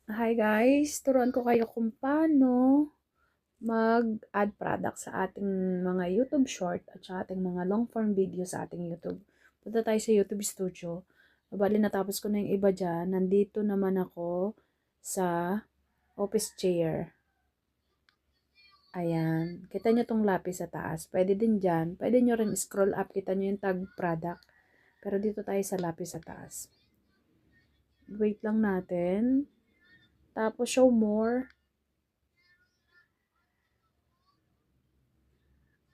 Hi guys, turuan ko kayo kung paano mag-add product sa ating mga YouTube short at sa ating mga long form video sa ating YouTube. Punta tayo sa YouTube Studio. Bali natapos ko na yung iba dyan. Nandito naman ako sa office chair. Ayan. Kita nyo tong lapis sa taas. Pwede din dyan. Pwede nyo rin scroll up. Kita nyo yung tag product. Pero dito tayo sa lapis sa taas. Wait lang natin. Tapos show more.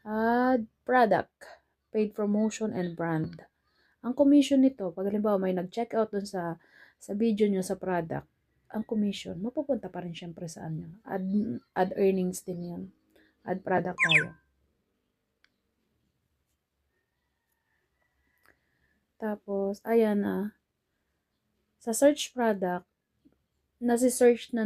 Add product, paid promotion, and brand. Ang commission nito, pag halimbawa may nag-check out dun sa video nyo sa product, ang commission, mapupunta pa rin syempre sa ano. Add earnings din yun. Add product tayo. Tapos, ayan na. Sa search product, nasi-search na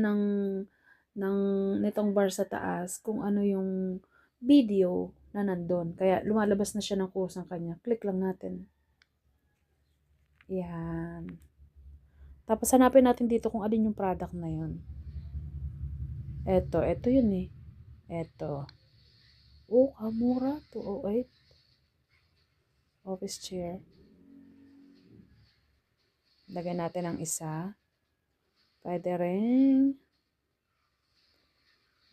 nitong bar sa taas kung ano yung video na nandun. Kaya lumalabas na siya ng kusang kanya. Click lang natin. Yan. Tapos hanapin natin dito kung alin yung product na yun. Eto yun eh. Eto. Oh, mura. 208. Office chair. Lagyan natin ang isa. Pwede rin.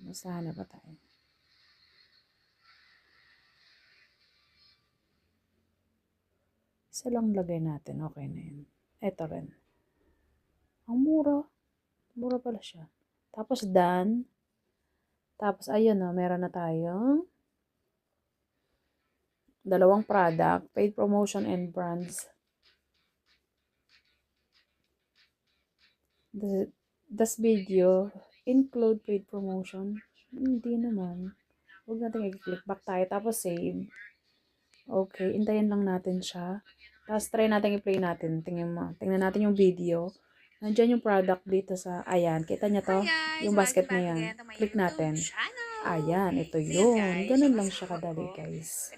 Masahan na ba tayo? Isa lang lagay natin. Okay na yun. Eto rin. Ang mura. Mura pala siya. Tapos done. Tapos ayun o. Meron na tayong dalawang product. Paid promotion and brands. This video include paid promotion. Hindi naman. Huwag natin i-click back tayo. Tapos save. Okay. Intayin lang natin siya. Tapos try natin i-play natin. Tingnan natin yung video. Nandiyan yung product dito sa, ayan. Kita niya to? Yung basket na yan. Click natin. Ayan. Ito yun. Ganun lang siya kadali guys.